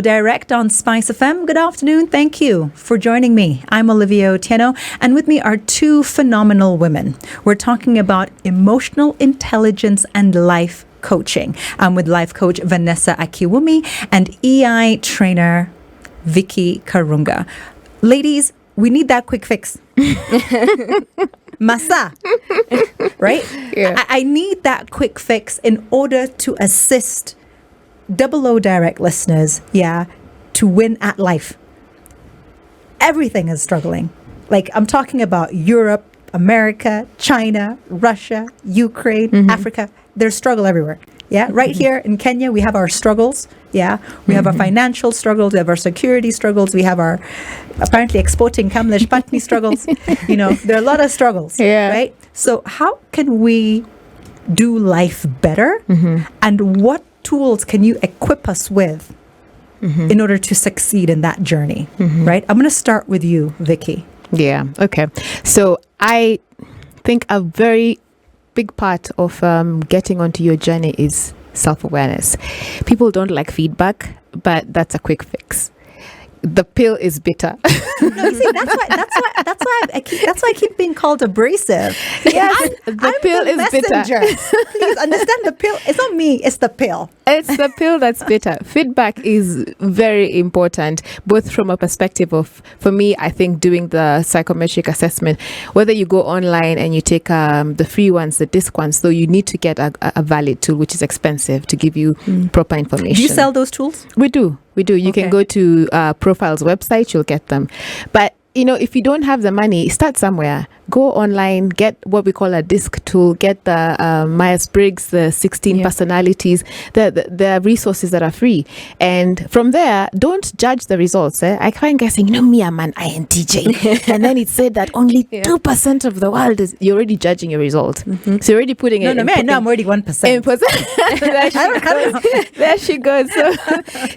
Direct on SpiceFM. Good afternoon. Thank you for joining me. I'm Olivia Otieno, and with me are two phenomenal women. We're talking about emotional intelligence and life coaching. I'm with life coach Vanessa Akiwumi and EI trainer Vicky Karunga. Ladies, we need that quick fix. Masa, right? Yeah. I need that quick fix in order to assist Double O Direct listeners, to win at life. Everything is struggling. Like, I'm talking about Europe, America, China, Russia, Ukraine, Africa. There's struggle everywhere. Yeah, right here in Kenya, we have our struggles. Yeah, we have our financial struggles, we have our security struggles, we have our apparently exporting Kamlesh Patni struggles. There are a lot of struggles, right? So how can we do life better? And what tools can you equip us with in order to succeed in that journey, right? I'm going to start with you, Vicky. Yeah, okay. So I think a very big part of getting onto your journey is self-awareness. People don't like feedback, but that's a quick fix. The pill is bitter. No, you see, that's why I keep being called abrasive. Yes, the pill is messenger. bitter. Please understand, the pill. It's not me. It's the pill. It's the pill that's bitter. Feedback is very important, both from a perspective of, for me, I think doing the psychometric assessment, whether you go online and you take the free ones, the disc ones, so you need to get a valid tool, which is expensive, to give you proper information. Do you sell those tools? We do. You can go to Profile's website, you'll get them. But, if you don't have the money, start somewhere. Go online, get what we call a disc tool, get the Myers-Briggs, the 16 personalities, the resources that are free. And from there, don't judge the results. I find guys saying, me, I'm an INTJ. And then it said that only 2% of the world is, you're already judging your result. So you're already putting it in. No, I'm already 1%. There she goes.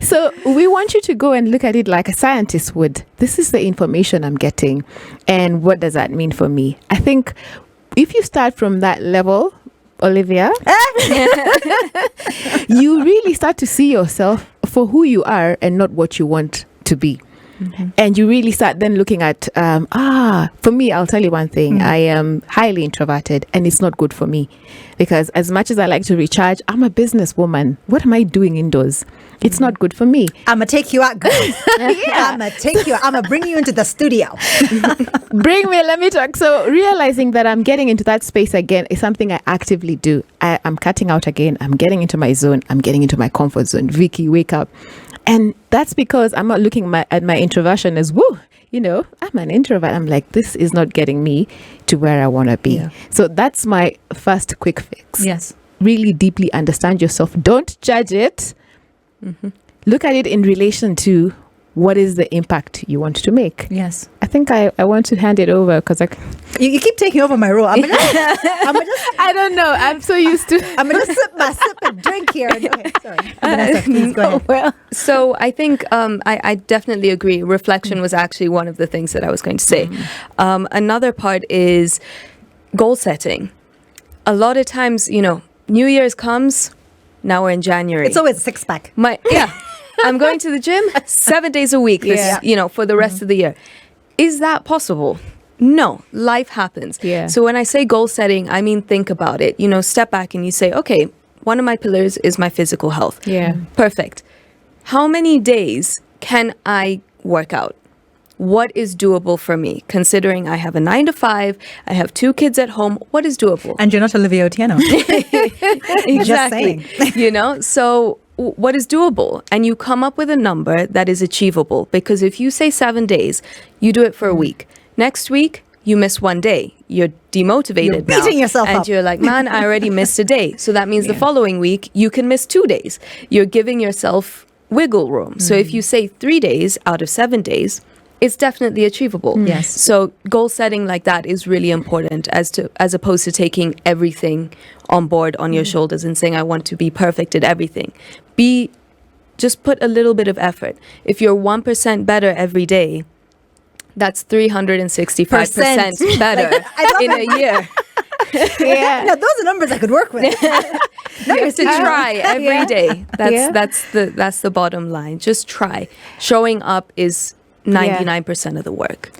So we want you to go and look at it like a scientist would. This is the information I'm getting. And what does that mean for me? I think if you start from that level, Olivia, you really start to see yourself for who you are and not what you want to be. And you really start then looking at, for me, I'll tell you one thing. I am highly introverted and it's not good for me because as much as I like to recharge, I'm a businesswoman. What am I doing indoors? It's not good for me. I'm going to take you out, girl. I'm going to take you out. I'm going to bring you into the studio. Bring me, let me talk. So realizing that I'm getting into that space again is something I actively do. I'm cutting out again. I'm getting into my zone. I'm getting into my comfort zone. Vicky, wake up. And that's because I'm not looking at my introversion as, I'm an introvert. I'm like, this is not getting me to where I want to be. Yeah. So that's my first quick fix. Yes. Really deeply understand yourself. Don't judge it. Look at it in relation to what is the impact you want to make. Yes. I think I want to hand it over because you keep taking over my role. I don't know. I'm so used to. I'm going to sip and drink here. Okay, sorry. Vanessa, please go ahead. Well, so I think I definitely agree. Reflection was actually one of the things that I was going to say. Another part is goal setting. A lot of times, New Year's comes. Now we're in January. It's always a six-pack. I'm going to the gym 7 days a week, for the rest of the year. Is that possible? No, life happens. Yeah. So when I say goal setting, I mean, think about it. Step back and you say, okay, one of my pillars is my physical health. Yeah. Perfect. How many days can I work out? What is doable for me? Considering I have a 9 to 5, I have 2 kids at home, what is doable? And you're not Olivia Otieno. Exactly. Just saying. So what is doable? And you come up with a number that is achievable. Because if you say 7 days, you do it for a week. Next week, you miss 1 day. You're demotivated. You're beating yourself and up. You're like, man, I already missed a day. So that means the following week, you can miss 2 days. You're giving yourself wiggle room. So if you say 3 days out of 7 days, it's definitely achievable. Yes. So goal setting like that is really important as opposed to taking everything on board on your shoulders and saying, I want to be perfect at everything. Just put a little bit of effort. If you're 1% better every day, that's 365% better in a year. Yeah. Now, those are numbers I could work with. You have to try every day. Yeah. That's the bottom line. Just try. Showing up is 99% of the work.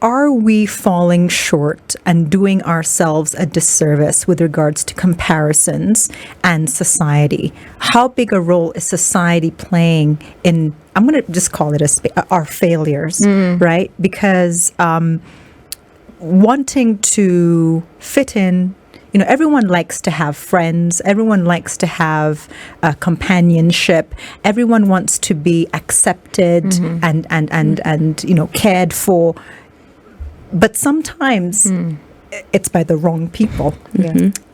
Are we falling short and doing ourselves a disservice with regards to comparisons and society? How big a role is society playing in, I'm going to just call it our failures, right? Because wanting to fit in, everyone likes to have friends. Everyone likes to have companionship. Everyone wants to be accepted and cared for. But sometimes it's by the wrong people.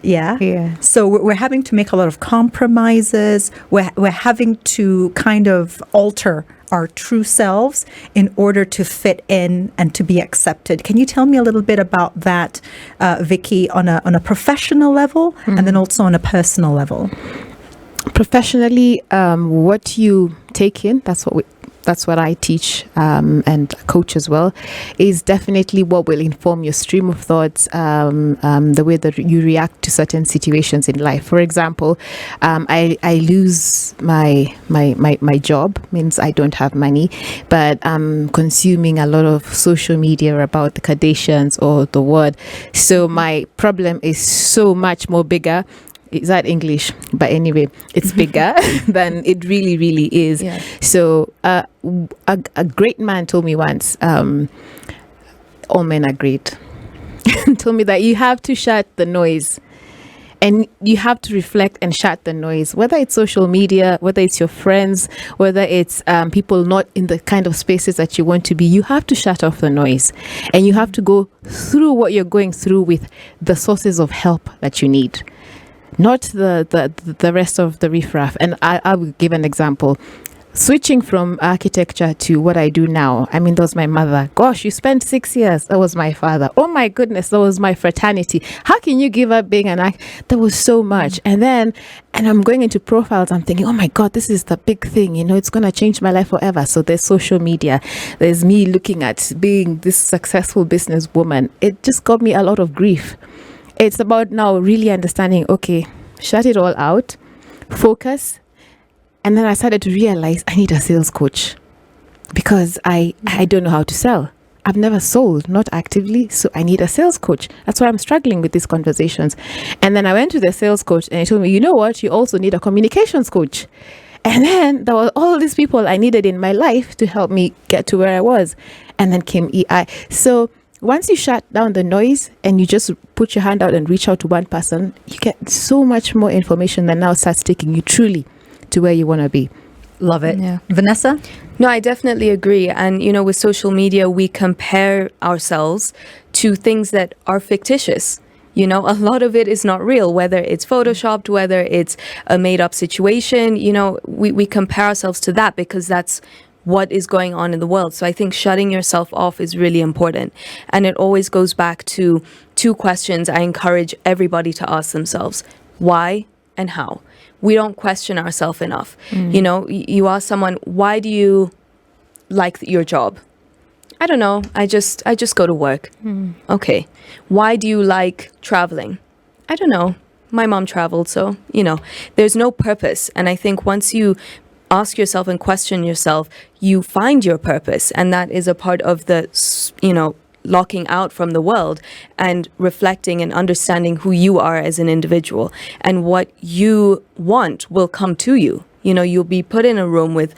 Yeah. So we're having to make a lot of compromises. We're having to kind of alter our true selves in order to fit in and to be accepted. Can you tell me a little bit about that, Vicky, on a professional level and then also on a personal level? Professionally, what you take in, that's what I teach and coach as well, is definitely what will inform your stream of thoughts, the way that you react to certain situations in life. For example, I lose my job, means I don't have money, but I'm consuming a lot of social media about the Kardashians or the word. So my problem is so much more bigger. Is that English? But anyway, it's bigger than it really, really is. Yeah. So a great man told me once, all men are great. Told me that you have to shut the noise. And you have to reflect and shut the noise, whether it's social media, whether it's your friends, whether it's people not in the kind of spaces that you want to be. You have to shut off the noise, and you have to go through what you're going through with the sources of help that you need. Not the rest of the riffraff. And I will give an example. Switching from architecture to what I do now. I mean, that was my mother. Gosh, you spent 6 years. That was my father. Oh my goodness, that was my fraternity. How can you give up being an actor? There was so much. And I'm going into profiles. I'm thinking, oh my God, this is the big thing. It's going to change my life forever. So there's social media. There's me looking at being this successful businesswoman. It just got me a lot of grief. It's about now really understanding, okay, shut it all out, focus. And then I started to realize I need a sales coach because I don't know how to sell. I've never sold, not actively. So I need a sales coach. That's why I'm struggling with these conversations. And then I went to the sales coach and he told me, you know what? You also need a communications coach. And then there were all these people I needed in my life to help me get to where I was. And then came EI. So once you shut down the noise and you just put your hand out and reach out to one person, you get so much more information that now starts taking you truly to where you want to be. Love it. Yeah. Vanessa? No, I definitely agree. And, with social media, we compare ourselves to things that are fictitious. A lot of it is not real, whether it's photoshopped, whether it's a made up situation. We compare ourselves to that because that's what is going on in the world. So I think shutting yourself off is really important. And it always goes back to two questions I encourage everybody to ask themselves: why and how? We don't question ourselves enough. You ask someone, why do you like your job? I don't know. I just go to work. Okay. Why do you like traveling? I don't know. My mom traveled, so, there's no purpose. And I think once you ask yourself and question yourself, you find your purpose. And that is a part of the, locking out from the world and reflecting and understanding who you are as an individual. And what you want will come to you. You'll be put in a room with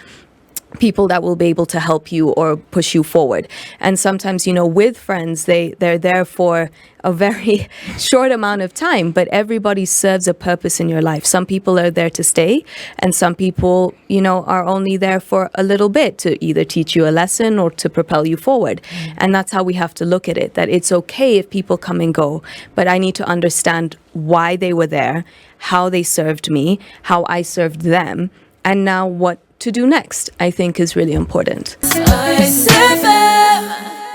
people that will be able to help you or push you forward. And sometimes, with friends, they're there for a very short amount of time, but everybody serves a purpose in your life. Some people are there to stay, and some people, are only there for a little bit to either teach you a lesson or to propel you forward. And that's how we have to look at it, that it's okay if people come and go, but I need to understand why they were there, how they served me, how I served them, and now what to do next, I think is really important. SpiceFM.